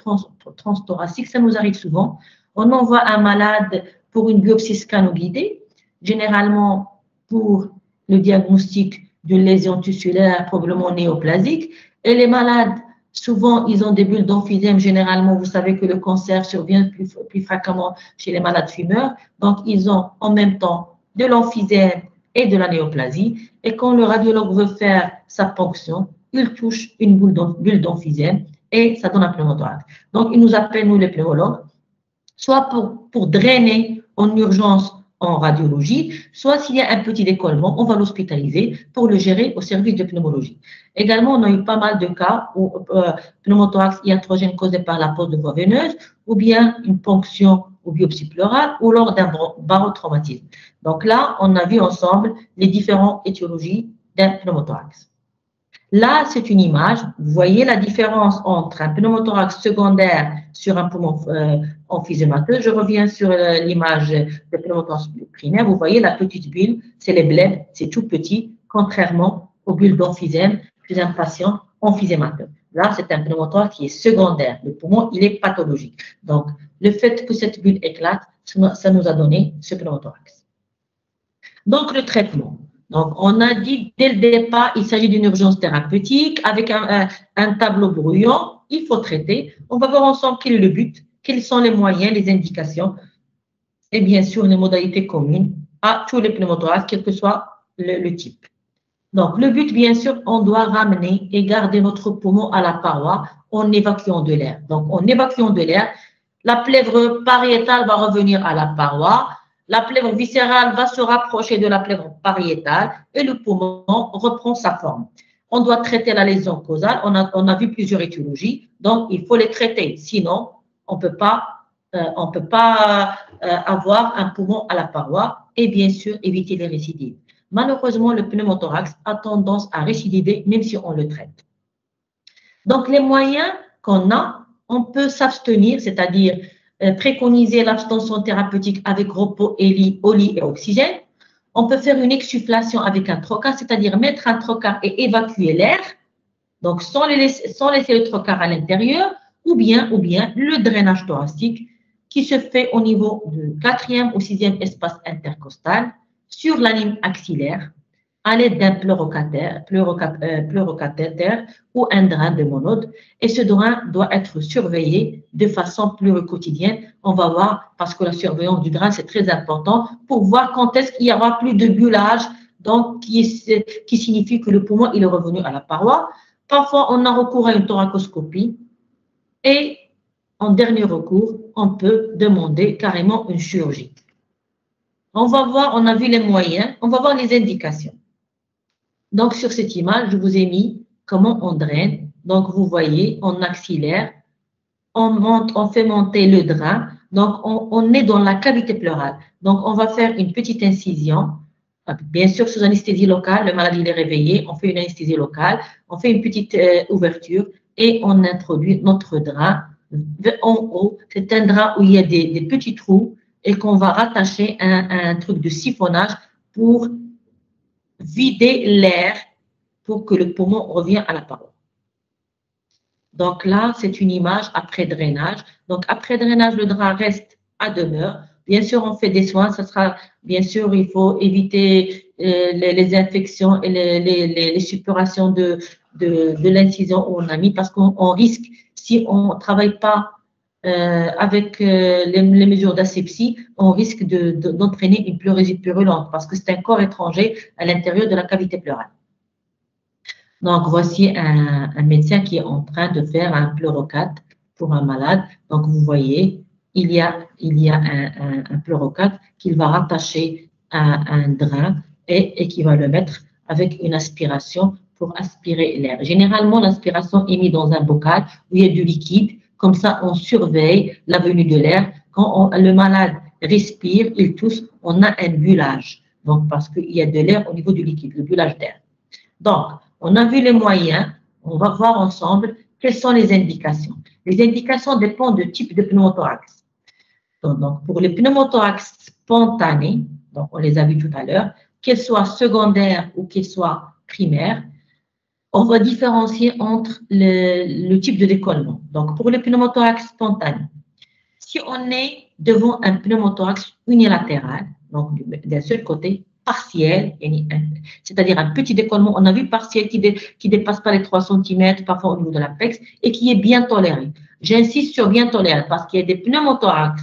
S1: transthoracique, ça nous arrive souvent. On envoie un malade pour une biopsie scano-guidée, généralement pour le diagnostic d'une lésion tissulaire probablement néoplasique, et les malades, souvent, ils ont des bulles d'emphysème. Généralement, vous savez que le cancer survient plus fréquemment chez les malades fumeurs. Donc, ils ont en même temps de l'emphysème et de la néoplasie. Et quand le radiologue veut faire sa ponction, il touche une bulle d'emphysème et ça donne un pneumothorax. Donc, il nous appelle, nous, les pneumologues, soit pour drainer en urgence en radiologie, soit s'il y a un petit décollement, on va l'hospitaliser pour le gérer au service de pneumologie. Également, on a eu pas mal de cas où pneumothorax iatrogène causé par la pose de voie veineuse, ou bien une ponction ou biopsie pleurale, ou lors d'un barotraumatisme. Donc là, on a vu ensemble les différentes étiologies d'un pneumothorax. Là, c'est une image. Vous voyez la différence entre un pneumothorax secondaire sur un poumon emphysémateux. Je reviens sur l'image de pneumothorax primaire. Vous voyez la petite bulle, c'est les blebs, c'est tout petit, contrairement aux bulles d'emphysème chez un patient emphysémateux. Là, c'est un pneumothorax qui est secondaire. Le poumon, il est pathologique. Donc, le fait que cette bulle éclate, ça nous a donné ce pneumothorax. Donc, le traitement. Donc, on a dit dès le départ, il s'agit d'une urgence thérapeutique avec un tableau brouillon. Il faut traiter. On va voir ensemble quel est le but, quels sont les moyens, les indications et bien sûr les modalités communes à tous les pneumothorax, quel que soit le type. Donc, le but, bien sûr, on doit ramener et garder notre poumon à la paroi en évacuant de l'air. Donc, en évacuant de l'air, la plèvre pariétale va revenir à la paroi. La plèvre viscérale va se rapprocher de la plèvre pariétale et le poumon reprend sa forme. On doit traiter la lésion causale. On a vu plusieurs étiologies, donc il faut les traiter. Sinon, on ne peut pas avoir un poumon à la paroi et bien sûr éviter les récidives. Malheureusement, le pneumothorax a tendance à récidiver même si on le traite. Donc, les moyens qu'on a, on peut s'abstenir, c'est-à-dire préconiser l'abstention thérapeutique avec repos, oli et oxygène. On peut faire une exsufflation avec un trocar, c'est-à-dire mettre un trocar et évacuer l'air, donc sans laisser le trocar à l'intérieur, ou bien le drainage thoracique qui se fait au niveau du 4e ou 6e espace intercostal sur la ligne axillaire à l'aide d'un pleurocathéter ou un drain de monode. Et ce drain doit être surveillé de façon plus quotidienne. On va voir, parce que la surveillance du drain, c'est très important pour voir quand est-ce qu'il y aura plus de bullage, donc qui signifie que le poumon il est revenu à la paroi. Parfois, on a recours à une thoracoscopie et en dernier recours, on peut demander carrément une chirurgie. On va voir, on a vu les moyens, on va voir les indications. Donc, sur cette image, je vous ai mis comment on draine. Donc, vous voyez, en axillaire, on fait monter le drain. Donc, on est dans la cavité pleurale. Donc, on va faire une petite incision, bien sûr sous anesthésie locale. Le malade, il est réveillé. On fait une anesthésie locale. On fait une petite ouverture et on introduit notre drain en haut. C'est un drain où il y a des petits trous et qu'on va rattacher à un truc de siphonnage pour vider l'air pour que le poumon revienne à la paroi. Donc là, c'est une image après drainage. Donc après drainage, le drap reste à demeure. Bien sûr, on fait des soins. Ça sera, bien sûr, il faut éviter les infections et les suppurations de l'incision où on a mis parce qu'on risque, si on ne travaille pas avec les mesures d'asepsie, on risque d'entraîner une pleurésie purulente parce que c'est un corps étranger à l'intérieur de la cavité pleurale. Donc, voici un médecin qui est en train de faire un pleurocat pour un malade. Donc, vous voyez, il y a un pleurocat qu'il va rattacher à un drain et qui va le mettre avec une aspiration pour aspirer l'air. Généralement, l'aspiration est mise dans un bocal où il y a du liquide. Comme ça, on surveille la venue de l'air. Quand le malade respire, il tousse, on a un bullage. Donc, parce qu'il y a de l'air au niveau du liquide, le bullage d'air. Donc, on a vu les moyens. On va voir ensemble quelles sont les indications. Les indications dépendent du type de pneumothorax. Donc, pour les pneumothorax spontanés, donc on les a vus tout à l'heure, qu'ils soient secondaires ou qu'ils soient primaires, on va différencier entre le type de décollement. Donc, pour le pneumothorax spontané, si on est devant un pneumothorax unilatéral, donc d'un seul côté, partiel, c'est-à-dire un petit décollement, on a vu partiel qui ne dépasse pas les 3 cm, parfois au niveau de l'apex, et qui est bien toléré. J'insiste sur bien toléré parce qu'il y a des pneumothorax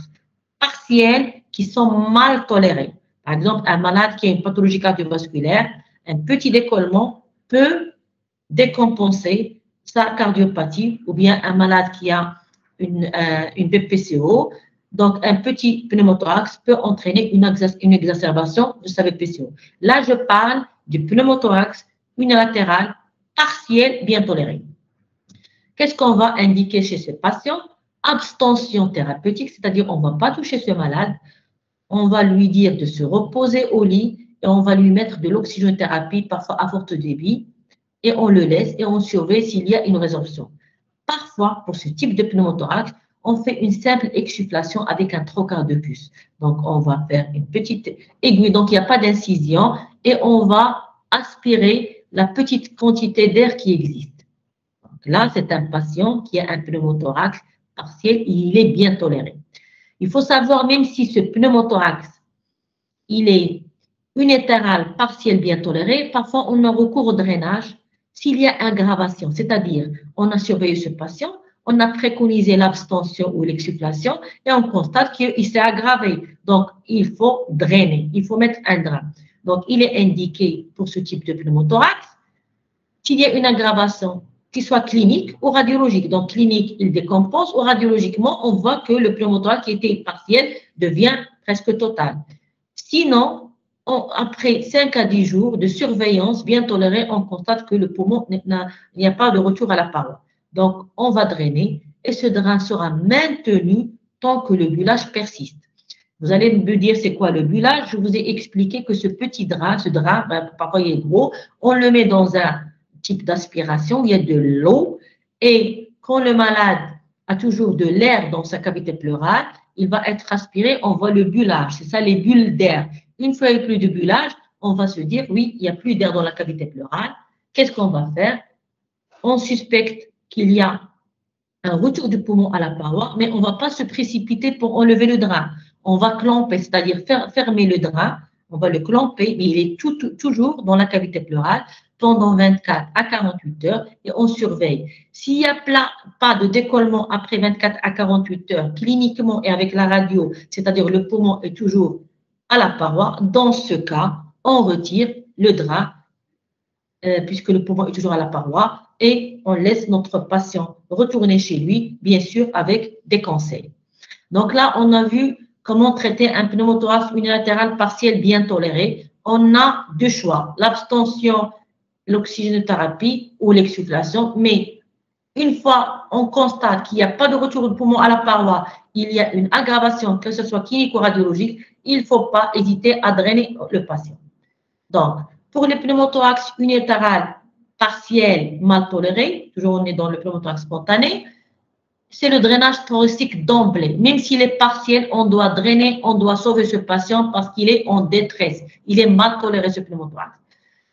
S1: partiels qui sont mal tolérés. Par exemple, un malade qui a une pathologie cardiovasculaire, un petit décollement peut décompenser sa cardiopathie, ou bien un malade qui a une BPCO, donc un petit pneumothorax peut entraîner une exacerbation de sa BPCO. Là, je parle du pneumothorax unilatéral partiel bien toléré. Qu'est-ce qu'on va indiquer chez ce patient? Abstention thérapeutique, c'est-à-dire on ne va pas toucher ce malade, on va lui dire de se reposer au lit et on va lui mettre de l'oxygénothérapie, parfois à forte débit, et on le laisse et on surveille s'il y a une résorption. Parfois, pour ce type de pneumothorax, on fait une simple exsufflation avec un trocar de puce. Donc, on va faire une petite aiguille, donc il n'y a pas d'incision, et on va aspirer la petite quantité d'air qui existe. Donc, là, c'est un patient qui a un pneumothorax partiel, il est bien toléré. Il faut savoir, même si ce pneumothorax, il est unilatéral, partiel, bien toléré, parfois on a recours au drainage s'il y a aggravation, c'est-à-dire on a surveillé ce patient, on a préconisé l'abstention ou l'exsufflation et on constate qu'il s'est aggravé. Donc, il faut drainer, il faut mettre un drain. Donc, il est indiqué pour ce type de pneumothorax s'il y a une aggravation qui soit clinique ou radiologique. Donc, clinique, il décompense ou radiologiquement, on voit que le pneumothorax qui était partiel devient presque total. Sinon, après 5 à 10 jours de surveillance bien tolérée, on constate que le poumon, il n'y a pas de retour à la paroi. Donc, on va drainer et ce drain sera maintenu tant que le bullage persiste. Vous allez me dire c'est quoi le bullage? Je vous ai expliqué que ce petit drain, parfois il est gros, on le met dans un type d'aspiration, il y a de l'eau et quand le malade a toujours de l'air dans sa cavité pleurale, il va être aspiré, on voit le bullage, c'est ça les bulles d'air. Une fois il n'y a plus de bullage, on va se dire, oui, il n'y a plus d'air dans la cavité pleurale. Qu'est-ce qu'on va faire? On suspecte qu'il y a un retour du poumon à la paroi, mais on ne va pas se précipiter pour enlever le drain. On va clamper, c'est-à-dire fermer le drain. On va le clamper, mais il est toujours dans la cavité pleurale pendant 24 à 48 heures et on surveille. S'il n'y a pas de décollement après 24 à 48 heures, cliniquement et avec la radio, c'est-à-dire le poumon est toujours à la paroi, dans ce cas, on retire le drap puisque le poumon est toujours à la paroi et on laisse notre patient retourner chez lui, bien sûr, avec des conseils. Donc là, on a vu comment traiter un pneumothorax unilatéral partiel bien toléré. On a deux choix, l'abstention, l'oxygénothérapie ou l'exsufflation, mais une fois on constate qu'il n'y a pas de retour du poumon à la paroi, il y a une aggravation, que ce soit clinique ou radiologique, il ne faut pas hésiter à drainer le patient. Donc, pour les pneumothorax unilatéral partiel mal toléré, toujours on est dans le pneumothorax spontané, c'est le drainage thoracique d'emblée. Même s'il est partiel, on doit drainer, on doit sauver ce patient parce qu'il est en détresse. Il est mal toléré, ce pneumothorax.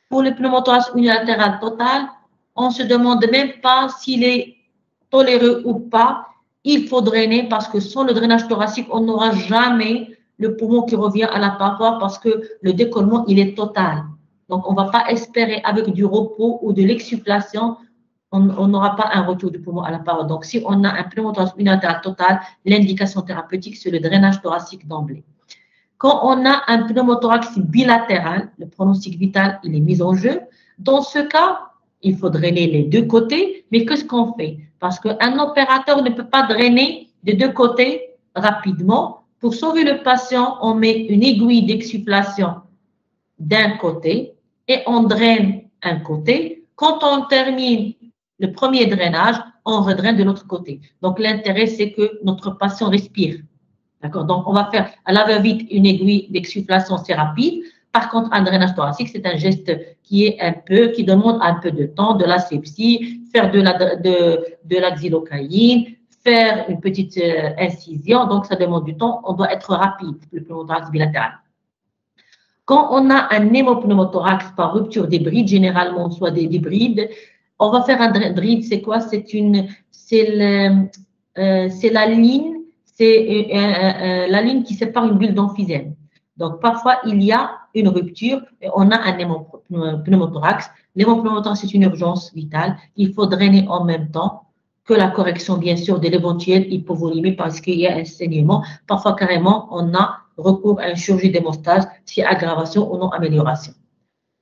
S1: Pour le pneumothorax unilatéral total, on ne se demande même pas s'il est toléré ou pas. Il faut drainer parce que sans le drainage thoracique, on n'aura jamais le poumon qui revient à la paroi parce que le décollement, il est total. Donc, on ne va pas espérer avec du repos ou de l'exsufflation, on n'aura pas un retour du poumon à la paroi. Donc, si on a un pneumothorax unilatéral total, l'indication thérapeutique, c'est le drainage thoracique d'emblée. Quand on a un pneumothorax bilatéral, le pronostic vital, il est mis en jeu. Dans ce cas, il faut drainer les deux côtés, mais qu'est-ce qu'on fait? Parce qu'un opérateur ne peut pas drainer des deux côtés rapidement. Pour sauver le patient, on met une aiguille d'exsufflation d'un côté et on draine un côté. Quand on termine le premier drainage, on redraine de l'autre côté. Donc, l'intérêt, c'est que notre patient respire. D'accord? Donc, on va faire à la va-vite une aiguille d'exsufflation, c'est rapide. Par contre, un drainage thoracique, c'est un geste qui demande un peu de temps, de l'asepsie, faire de la xylocaïne, faire une petite incision. Donc, ça demande du temps. On doit être rapide, le pneumothorax bilatéral. Quand on a un hémopneumothorax par rupture des brides, généralement, soit des brides, on va faire un bride, c'est quoi? C'est la ligne, la ligne qui sépare une bulle d'emphysème. Donc, parfois, il y a une rupture et on a un hémopneumothorax. L'hémopneumothorax, c'est une urgence vitale. Il faut drainer en même temps que la correction, bien sûr, de l'éventuelle hypovolémie parce qu'il y a un saignement. Parfois, carrément, on a recours à une chirurgie d'hémostase, si aggravation ou non amélioration.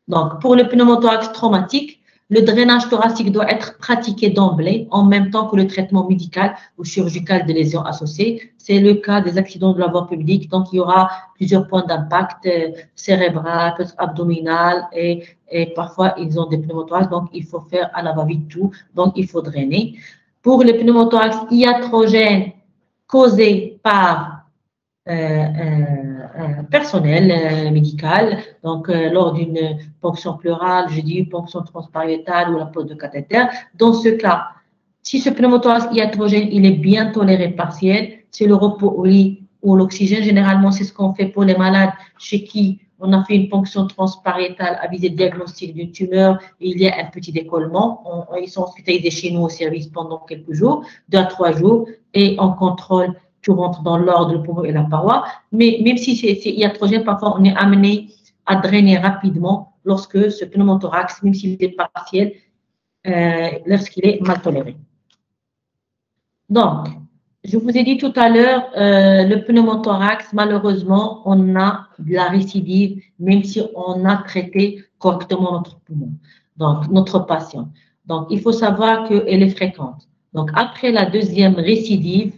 S1: Donc, pour le pneumothorax traumatique, le drainage thoracique doit être pratiqué d'emblée en même temps que le traitement médical ou chirurgical des lésions associées. C'est le cas des accidents de la voie publique. Donc, il y aura plusieurs points d'impact cérébral, abdominal et parfois, ils ont des pneumothorax. Donc, il faut faire à la va-vite tout. Donc, il faut drainer. Pour le pneumothorax iatrogène causé par personnel médical, donc lors d'une ponction pleurale, je dis ponction transpariétale ou la pose de cathéter. Dans ce cas, si ce pneumothorax iatrogène, il est bien toléré partiel, c'est le repos au lit ou l'oxygène. Généralement, c'est ce qu'on fait pour les malades chez qui on a fait une ponction transpariétale à visée diagnostic d'une tumeur et il y a un petit décollement. Ils sont hospitalisés chez nous au service pendant quelques jours, 2 à 3 jours, et on contrôle, tout rentre dans l'ordre, le poumon et la paroi. Mais même si c'est iatrogène, parfois on est amené à drainer rapidement lorsque ce pneumothorax, même s'il est partiel, lorsqu'il est mal toléré. Donc, je vous ai dit tout à l'heure, le pneumothorax, malheureusement, on a de la récidive, même si on a traité correctement notre poumon, donc notre patient. Donc, il faut savoir qu'elle est fréquente. Donc, après la deuxième récidive,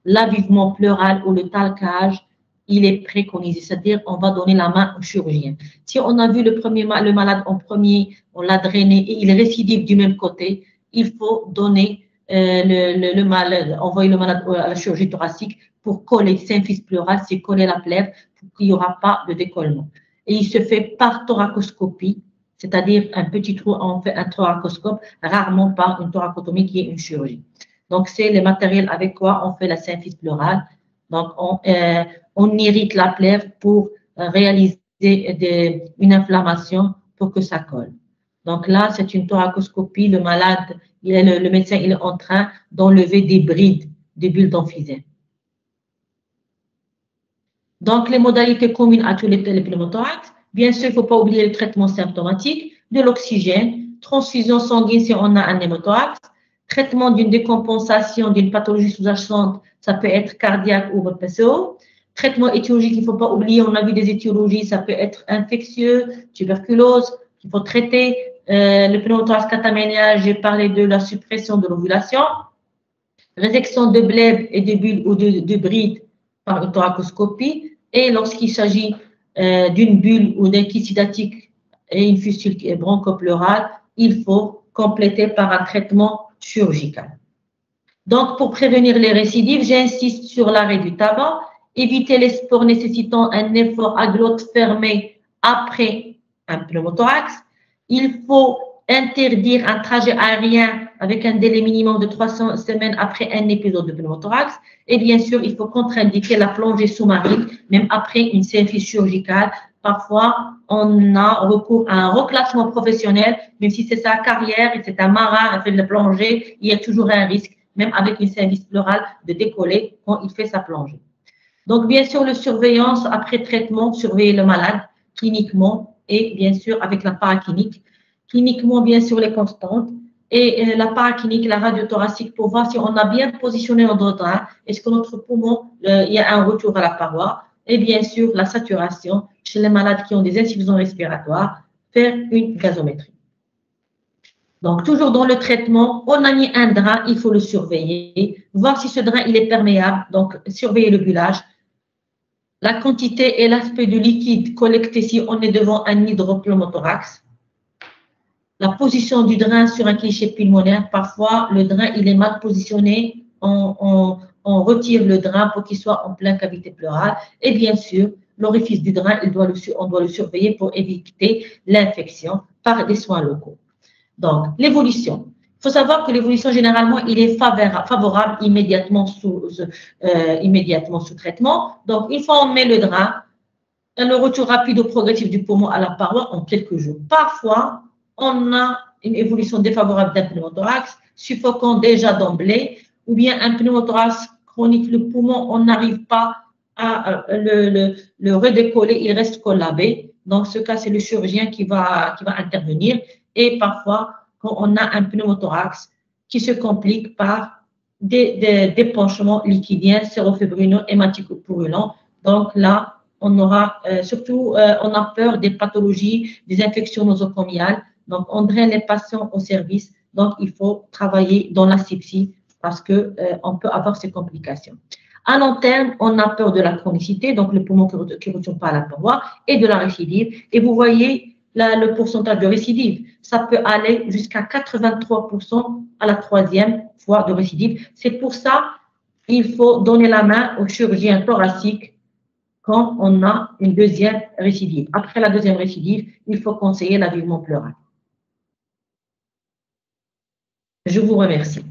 S1: l'avivement pleural ou le talcage, il est préconisé, c'est-à-dire on va donner la main au chirurgien. Si on a vu le malade en premier, on l'a drainé et il récidive du même côté, il faut donner envoyer le malade à la chirurgie thoracique pour coller symphyse pleurale, c'est coller la plèvre pour qu'il n'y aura pas de décollement. Et il se fait par thoracoscopie, c'est-à-dire un petit trou, on fait un thoracoscope, rarement par une thoracotomie qui est une chirurgie. Donc, c'est le matériel avec quoi on fait la symphyse pleurale. Donc, on irrite la plèvre pour réaliser une inflammation pour que ça colle. Donc là, c'est une thoracoscopie. Le malade, le médecin, il est en train d'enlever des brides, des bulles d'emphysème. Donc, les modalités communes à tous les pneumothorax, bien sûr, il ne faut pas oublier le traitement symptomatique, de l'oxygène, transfusion sanguine si on a un pneumothorax, traitement d'une décompensation d'une pathologie sous-jacente, ça peut être cardiaque ou PCO. Traitement étiologique, il ne faut pas oublier, on a vu des étiologies, ça peut être infectieux, tuberculose, qu'il faut traiter. Le pneumothorax cataménial, j'ai parlé de la suppression de l'ovulation. Résection de blèbe et de bulles ou de brides par une thoracoscopie. Et lorsqu'il s'agit d'une bulle ou d'un kyste sidatique et une fistule bronchopleurale, il faut compléter par un traitement chirurgical. Donc, pour prévenir les récidives, j'insiste sur l'arrêt du tabac, éviter les sports nécessitant un effort à glotte fermée après un pneumothorax. Il faut interdire un trajet aérien avec un délai minimum de 300 semaines après un épisode de pneumothorax. Et bien sûr, il faut contre-indiquer la plongée sous-marine, même après une symphyse chirurgicale. Parfois, on a recours à un reclassement professionnel, même si c'est sa carrière et c'est un marin, il fait de la plongée, il y a toujours un risque, même avec une symphyse pleurale, de décoller quand il fait sa plongée. Donc, bien sûr, la surveillance après traitement, surveiller le malade cliniquement et bien sûr avec la paraclinique. Cliniquement, bien sûr, les constantes et la paraclinique, la radio thoracique pour voir si on a bien positionné notre drain, est-ce que notre poumon, il y a un retour à la paroi. Et bien sûr, la saturation chez les malades qui ont des insuffisances respiratoires, faire une gazométrie. Donc, toujours dans le traitement, on a mis un drain, il faut le surveiller, voir si ce drain il est perméable, donc surveiller le bullage. La quantité et l'aspect du liquide collecté si on est devant un hydropneumothorax. la position du drain sur un cliché pulmonaire. Parfois, le drain, il est mal positionné. On retire le drain pour qu'il soit en pleine cavité pleurale. Et bien sûr, l'orifice du drain, on doit le surveiller pour éviter l'infection par des soins locaux. Donc, l'évolution. Il faut savoir que l'évolution, généralement, il est favorable immédiatement sous traitement. Donc, une fois on met le drain, le retour rapide ou progressif du poumon à la paroi en quelques jours. Parfois, on a une évolution défavorable d'un pneumothorax, suffocant déjà d'emblée, ou bien un pneumothorax chronique, le poumon, on n'arrive pas à le redécoller, il reste collabé. Dans ce cas, c'est le chirurgien qui va intervenir. Et parfois, quand on a un pneumothorax qui se complique par des dépenchements liquidiens, sérofébrinaux, hématico-purulents. Donc là, on aura surtout, on a peur des pathologies, des infections nosocomiales. Donc, on draine les patients au service. Donc, il faut travailler dans l'asepsie parce qu'on peut avoir ces complications. À long terme, on a peur de la chronicité, donc le poumon qui ne retourne pas à la paroi, et de la récidive. Et vous voyez le pourcentage de récidive. Ça peut aller jusqu'à 83% à la troisième fois de récidive. C'est pour ça qu'il faut donner la main au chirurgien thoracique quand on a une deuxième récidive. Après la deuxième récidive, il faut conseiller l'avènement pleural. Je vous remercie.